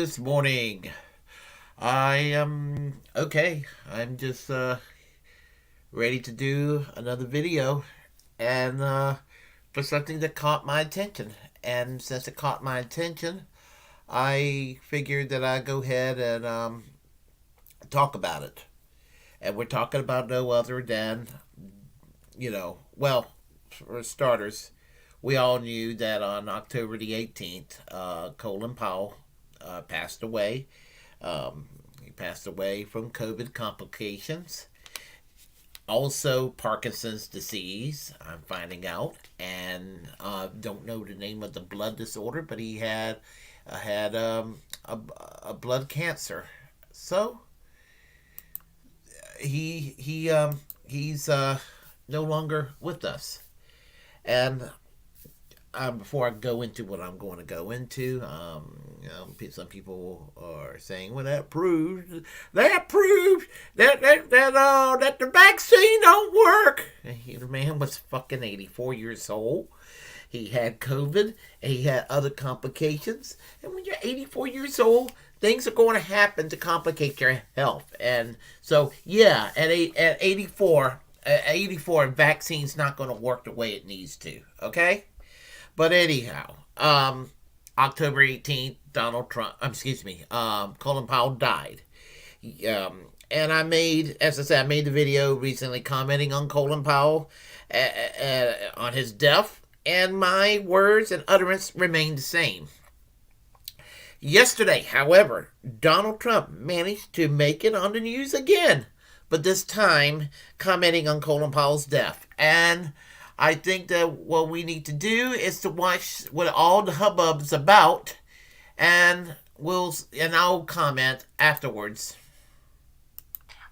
this morning. I am okay. I'm just ready to do another video and for something that caught my attention. And since it caught my attention, I figured that I'd go ahead and talk about it. And we're talking about no other than, well, for starters, we all knew that on October the 18th, Colin Powell passed away. He passed away from COVID complications. Also, Parkinson's disease, I'm finding out. And don't know the name of the blood disorder, but he had a blood cancer. So, he's no longer with us. And before I go into what I'm going to go into, some people are saying, "Well, that proves that the vaccine don't work." The man was fucking 84 years old. He had COVID and he had other complications. And when you're 84 years old, things are going to happen to complicate your health. And so, yeah, at 84, vaccine's not going to work the way it needs to. Okay. But anyhow, October 18th, Colin Powell died. And as I said, I made the video recently commenting on Colin Powell, on his death, and my words and utterance remain the same. Yesterday, however, Donald Trump managed to make it on the news again, but this time commenting on Colin Powell's death. And I think that what we need to do is to watch what all the hubbub's about, and I'll comment afterwards.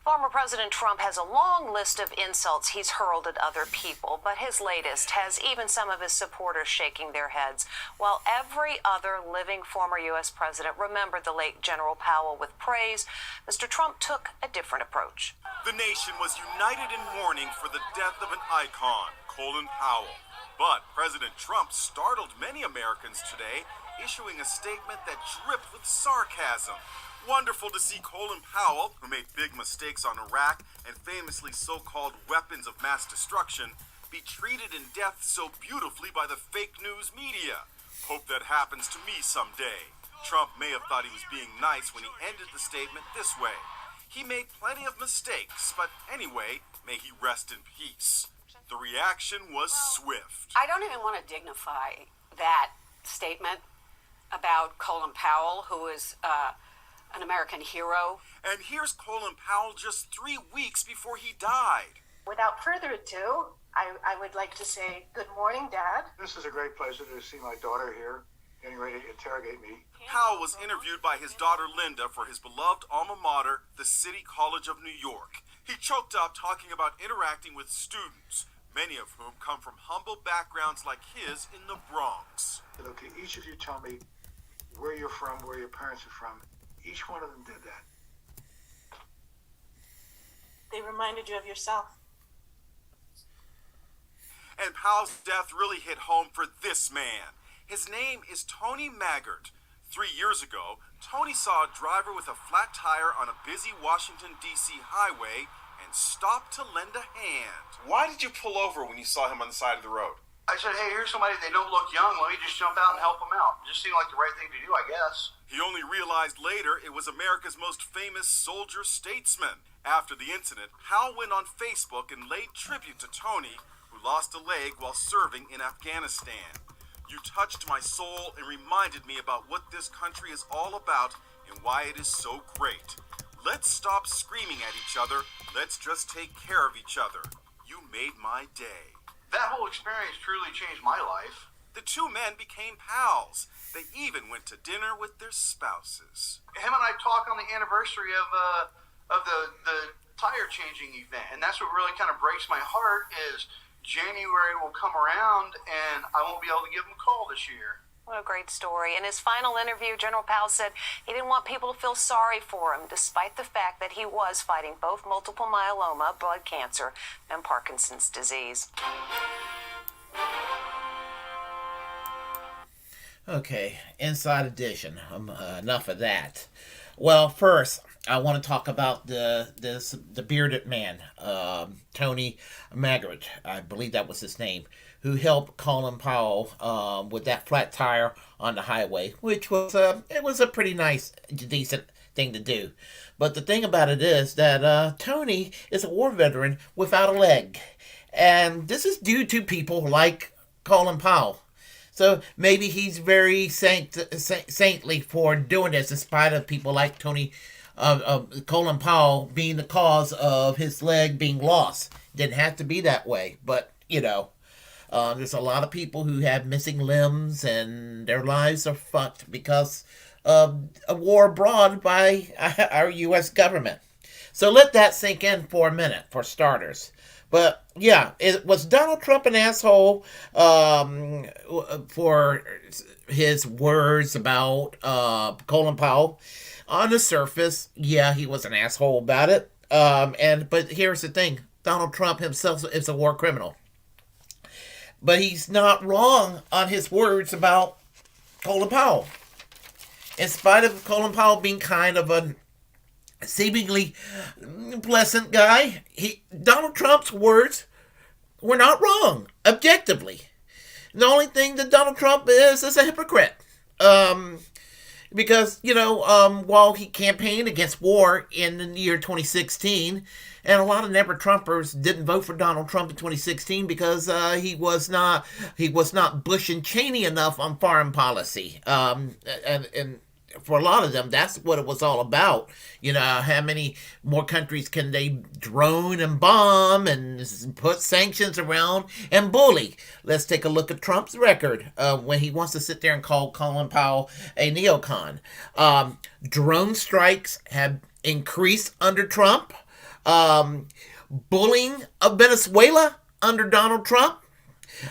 Former President Trump has a long list of insults he's hurled at other people, but his latest has even some of his supporters shaking their heads, while every other living former U.S. president remembered the late General Powell with praise. Mr. Trump took a different approach. The nation was united in mourning for the death of an icon, Colin Powell. But President Trump startled many Americans today, issuing a statement that dripped with sarcasm. Wonderful to see Colin Powell, who made big mistakes on Iraq and famously so-called weapons of mass destruction, be treated in death so beautifully by the fake news media. Hope that happens to me someday. Trump may have thought he was being nice when he ended the statement this way. He made plenty of mistakes, but anyway, may he rest in peace. The reaction was swift. I don't even want to dignify that statement about Colin Powell, who is an American hero. And here's Colin Powell just 3 weeks before he died. Without further ado, I would like to say good morning, Dad. This is a great pleasure to see my daughter here, getting ready to interrogate me. Powell was interviewed by his daughter Linda for his beloved alma mater, the City College of New York. He choked up talking about interacting with students, many of whom come from humble backgrounds like his in the Bronx. Okay, each of you tell me where you're from, where your parents are from. Each one of them did that. They reminded you of yourself. And Powell's death really hit home for this man. His name is Tony Maggart. 3 years ago, Tony saw a driver with a flat tire on a busy Washington, D.C. highway and stopped to lend a hand. Why did you pull over when you saw him on the side of the road? I said, hey, here's somebody, they don't look young. Let me just jump out and help them out. It just seemed like the right thing to do, I guess. He only realized later it was America's most famous soldier statesman. After the incident, Powell went on Facebook and laid tribute to Tony, who lost a leg while serving in Afghanistan. You touched my soul and reminded me about what this country is all about and why it is so great. Let's stop screaming at each other. Let's just take care of each other. You made my day. That whole experience truly changed my life. The two men became pals. They even went to dinner with their spouses. Him and I talked on the anniversary of the tire changing event, and that's what really kind of breaks my heart is January will come around and I won't be able to give him a call this year. What a great story. In his final interview, General Powell said he didn't want people to feel sorry for him, despite the fact that he was fighting both multiple myeloma, blood cancer, and Parkinson's disease. Okay, Inside Edition. Enough of that. Well, first, I want to talk about the bearded man, Tony Margaret, I believe that was his name, who helped Colin Powell with that flat tire on the highway, which was it was a pretty nice, decent thing to do. But the thing about it is that Tony is a war veteran without a leg, and this is due to people like Colin Powell. So maybe he's very saintly for doing this, in spite of people like Colin Powell being the cause of his leg being lost. Didn't have to be that way, but there's a lot of people who have missing limbs and their lives are fucked because of a war abroad by our U.S. government. So let that sink in for a minute, for starters. But yeah, it was Donald Trump an asshole for his words about Colin Powell? On the surface, yeah, he was an asshole about it. But here's the thing: Donald Trump himself is a war criminal, but he's not wrong on his words about Colin Powell. In spite of Colin Powell being kind of a seemingly pleasant guy, Donald Trump's words were not wrong, objectively. The only thing that Donald Trump is a hypocrite. Because, while he campaigned against war in the year 2016, and a lot of never-Trumpers didn't vote for Donald Trump in 2016 because he was not Bush and Cheney enough on foreign policy. And for a lot of them, that's what it was all about. How many more countries can they drone and bomb and put sanctions around and bully? Let's take a look at Trump's record when he wants to sit there and call Colin Powell a neocon. Drone strikes have increased under Trump. Bullying of Venezuela under Donald Trump.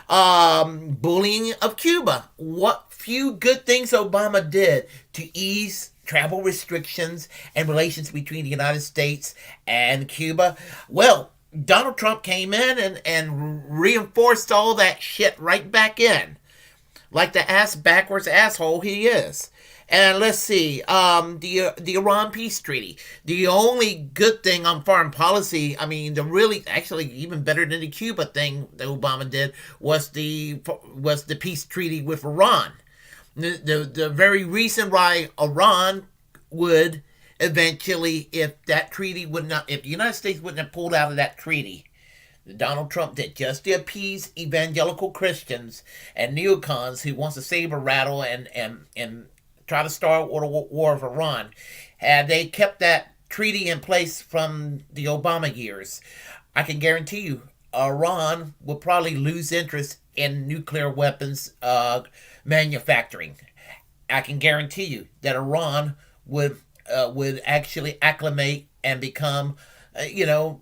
Bullying of Cuba. What few good things Obama did to ease travel restrictions and relations between the United States and Cuba. Well, Donald Trump came in and reinforced all that shit right back in. Like the backwards asshole he is. And let's see, the Iran peace treaty. The only good thing on foreign policy, actually even better than the Cuba thing that Obama did, was the peace treaty with Iran. The very reason why Iran would eventually, if the United States wouldn't have pulled out of that treaty, Donald Trump did, just to appease evangelical Christians and neocons who wants to saber rattle and try to start a war of Iran. Had they kept that treaty in place from the Obama years, I can guarantee you Iran will probably lose interest in nuclear weapons manufacturing. I can guarantee you that Iran would actually acclimate and become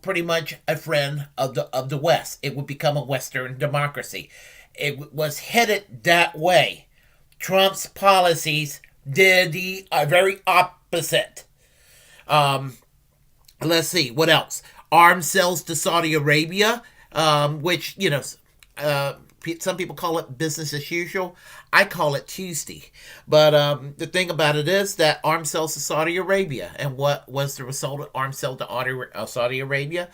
pretty much a friend of the West. It would become a Western democracy. It was headed that way. Trump's policies did the very opposite. Let's see, what else? Arms sales to Saudi Arabia, which, some people call it business as usual. I call it Tuesday. But the thing about it is that arms sales to Saudi Arabia. And what was the result of arms sales to Saudi Arabia?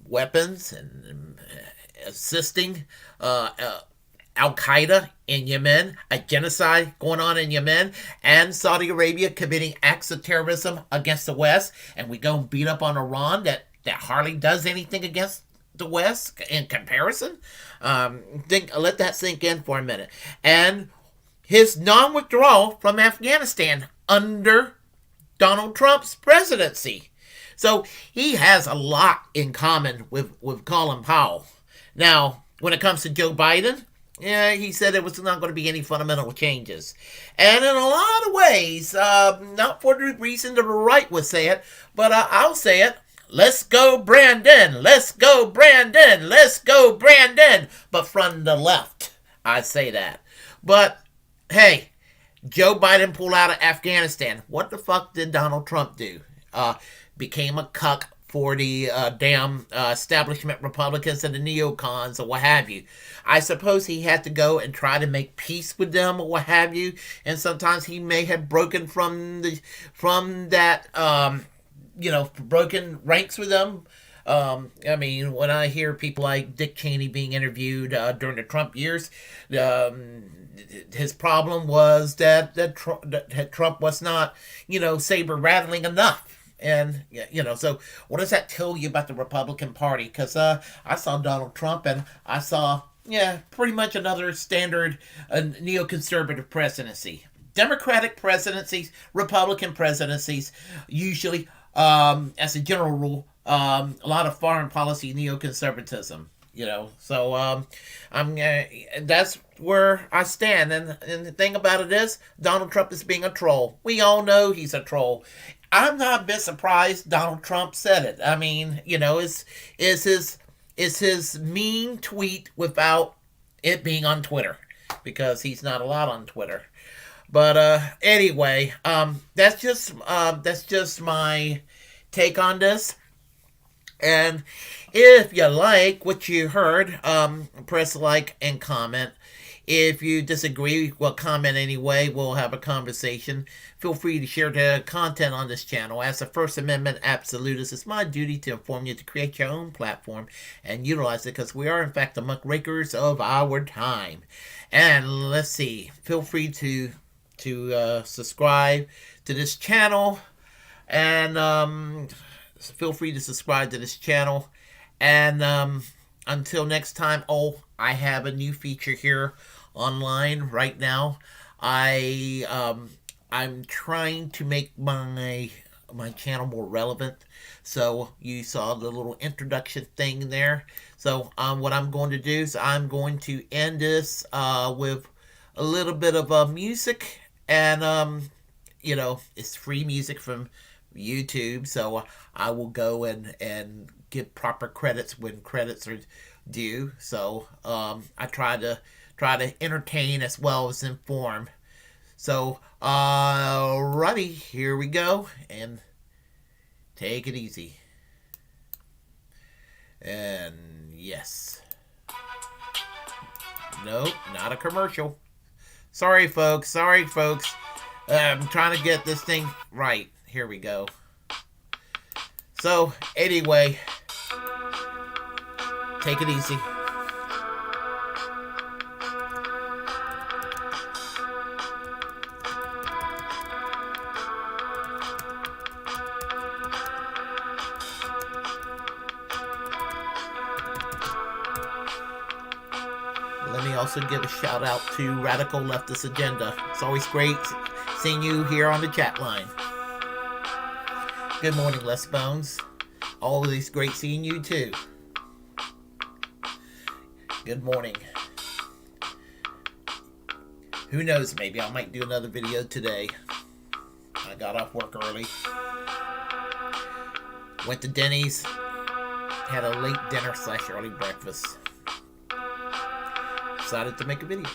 Weapons and assisting Al-Qaeda in Yemen, a genocide going on in Yemen, and Saudi Arabia committing acts of terrorism against the West, and we go and beat up on Iran that hardly does anything against the West in comparison. Let that sink in for a minute. And his non-withdrawal from Afghanistan under Donald Trump's presidency. So he has a lot in common with Colin Powell. Now, when it comes to Joe Biden, yeah, he said there was not going to be any fundamental changes. And in a lot of ways, not for the reason that the right would say it, but I'll say it. Let's go Brandon, let's go Brandon, let's go Brandon. But from the left, I say that. But, hey, Joe Biden pulled out of Afghanistan. What the fuck did Donald Trump do? Became a cuck for the damn establishment Republicans and the neocons or what have you. I suppose he had to go and try to make peace with them or what have you, and sometimes he may have broken from that broken ranks with them. I mean, when I hear people like Dick Cheney being interviewed during the Trump years, his problem was that Trump was not, saber rattling enough. And, so what does that tell you about the Republican Party? Because I saw Donald Trump and I saw, pretty much another standard neoconservative presidency. Democratic presidencies, Republican presidencies, usually, as a general rule, a lot of foreign policy neoconservatism. So that's where I stand. And the thing about it is, Donald Trump is being a troll. We all know he's a troll. I'm not a bit surprised Donald Trump said it. I mean, it's his mean tweet without it being on Twitter, because he's not allowed on Twitter. But anyway, that's just my take on this. And if you like what you heard, press like and comment. If you disagree, well, comment anyway. We'll have a conversation. Feel free to share the content on this channel. As a First Amendment absolutist, it's my duty to inform you to create your own platform and utilize it, because we are, in fact, the muckrakers of our time. And let's see. Feel free to subscribe to this channel. And feel free to subscribe to this channel. And until next time, I have a new feature here online right now. I'm trying to make my channel more relevant. So you saw the little introduction thing there. So what I'm going to do is I'm going to end this with a little bit of music. And it's free music from YouTube, so I will go and give proper credits when credits are due. So I try to entertain as well as inform. So alrighty, here we go, and take it easy. And yes, nope, not a commercial. Sorry folks. I'm trying to get this thing right. Here we go. So, anyway, take it easy. Let me also give a shout out to Radical Leftist Agenda. It's always great seeing you here on the chat line. Good morning, Les Bones. Always great seeing you too. Good morning. Who knows, maybe I might do another video today. I got off work early. Went to Denny's. Had a late dinner / early breakfast. Decided to make a video.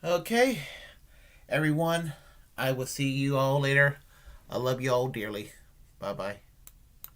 Okay, everyone, I will see you all later. I love you all dearly. Bye-bye.